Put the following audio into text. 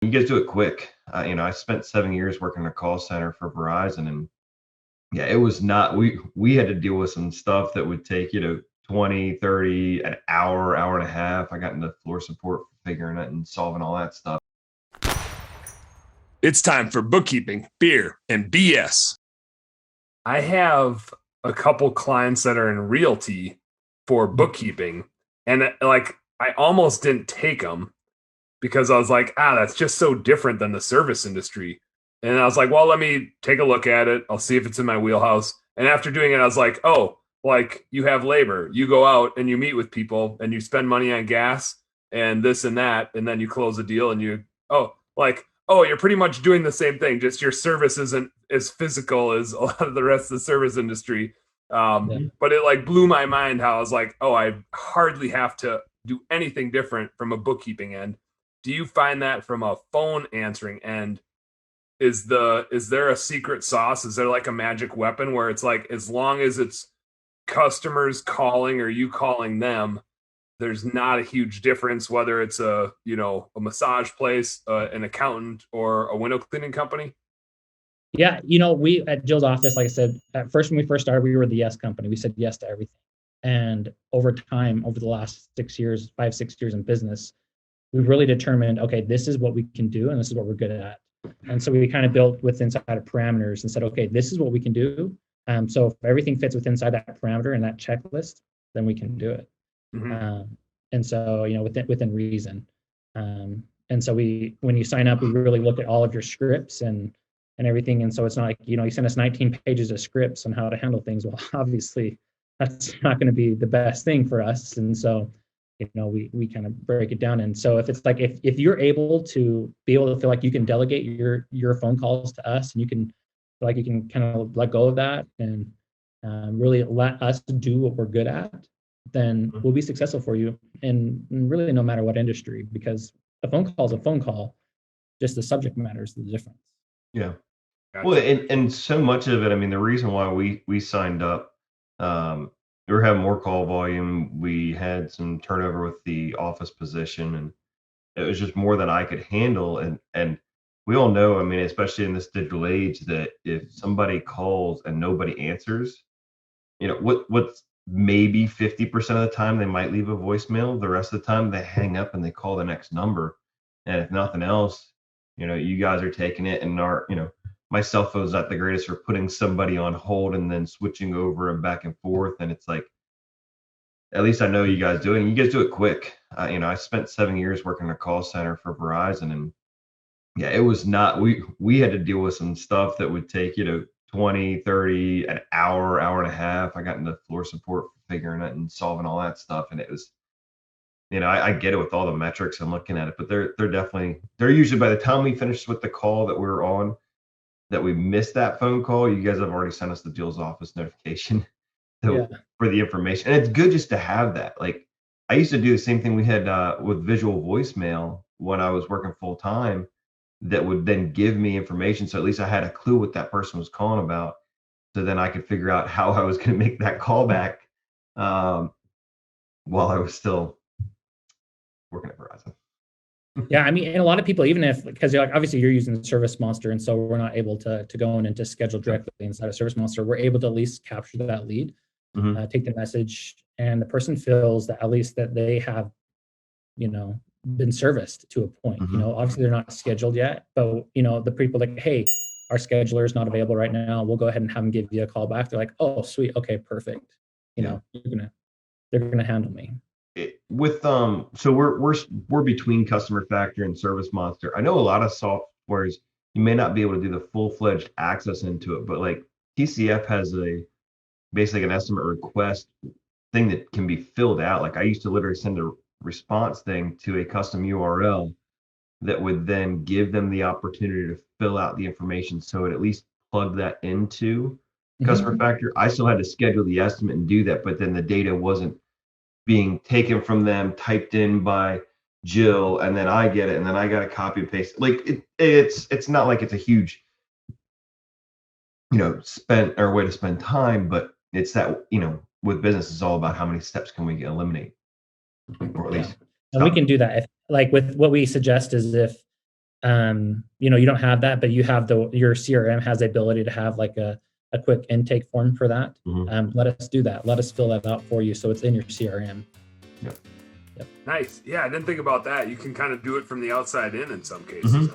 You guys do it quick. I spent 7 years working in a call center for Verizon, and yeah, it was not. We had to deal with some stuff that would take 20, 30, an hour, hour and a half. I got into floor support for figuring it and solving all that stuff. It's time for bookkeeping, beer, and BS. I have a couple clients that are in realty for bookkeeping, and I almost didn't take them because I was like, that's just so different than the service industry. And I was like, well, let me take a look at it. I'll see if it's in my wheelhouse. And after doing it, I was like, oh, like you have labor. You go out and you meet with people and you spend money on gas and this and that. And then you close a deal and you're pretty much doing the same thing. Just your service isn't as physical as a lot of the rest of the service industry. But it blew my mind how I was like, oh, I hardly have to do anything different from a bookkeeping end. Do you find that from a phone answering end? Is there a secret sauce? Is there like a magic weapon where it's like, as long as it's customers calling or you calling them, there's not a huge difference whether it's a massage place, an accountant, or a window cleaning company? Yeah, we at Jill's office, like I said, at first when we first started, we were the yes company. We said yes to everything. And over time, over the last 6 years, 5, 6 years in business, we've really determined, okay, this is what we can do and this is what we're good at. And so we kind of built with inside of parameters and said, okay, this is what we can do. So if everything fits within inside that parameter and that checklist, then we can do it. Mm-hmm. And so, within reason. And so when you sign up, we really look at all of your scripts and everything. And so it's not like, you send us 19 pages of scripts on how to handle things. Well, obviously that's not going to be the best thing for us. And so, we kind of break it down. And so if it's like, if you're able to feel like you can delegate your phone calls to us and you can kind of let go of that and really let us do what we're good at, then we'll be successful for you. And really no matter what industry, because a phone call is a phone call, just the subject matter is the difference. Yeah. Gotcha. Well, and so much of it, I mean, the reason why we signed up, we were having more call volume. We had some turnover with the office position, and it was just more than I could handle. And we all know, I mean, especially in this digital age, that if somebody calls and nobody answers, what's maybe 50% of the time they might leave a voicemail. The rest of the time they hang up and they call the next number. And if nothing else, you guys are taking it, and my cell phone's not the greatest for putting somebody on hold and then switching over and back and forth. And it's like, at least I know you guys do it, and you guys do it quick. I spent 7 years working in a call center for Verizon, and yeah, it was not, we had to deal with some stuff that would take, 20, 30, an hour, hour and a half. I got into floor support for figuring it and solving all that stuff. And it was, I get it with all the metrics and looking at it, but they're usually, by the time we finished with the call that we were on, that we missed that phone call, you guys have already sent us the deals office notification for the information. And it's good just to have that. Like, I used to do the same thing we had with visual voicemail when I was working full time, that would then give me information. So at least I had a clue what that person was calling about. So then I could figure out how I was going to make that call back while I was still working at Verizon. Yeah, I mean, and a lot of people, even if, because obviously you're using Service Monster, and so we're not able to go in and to schedule directly inside of Service Monster, we're able to at least capture that lead, take the message, and the person feels that at least that they have, been serviced to a point. Obviously they're not scheduled yet, but the people like, hey, our scheduler is not available right now. We'll go ahead and have them give you a call back. They're like, oh, sweet, okay, perfect. They're gonna handle me. So we're between Customer Factor and Service Monster. I know a lot of softwares you may not be able to do the full-fledged access into it, but like TCF has basically an estimate request thing that can be filled out. Like, I used to literally send a response thing to a custom URL that would then give them the opportunity to fill out the information. So it at least plugged that into Customer Factor. I still had to schedule the estimate and do that, but then the data wasn't being taken from them, typed in by Jill, and then I get it, and then I got to copy and paste. Like, it's not like it's a huge, spent or way to spend time, but it's that, with business, it's all about how many steps can we eliminate, or at least. And we can do that. With what we suggest is if You don't have that, but you have your CRM has the ability to have like a quick intake form for that. Let us do that. Let us fill that out for you so it's in your CRM. Yep. Nice. Yeah, I didn't think about that. You can kind of do it from the outside in some cases.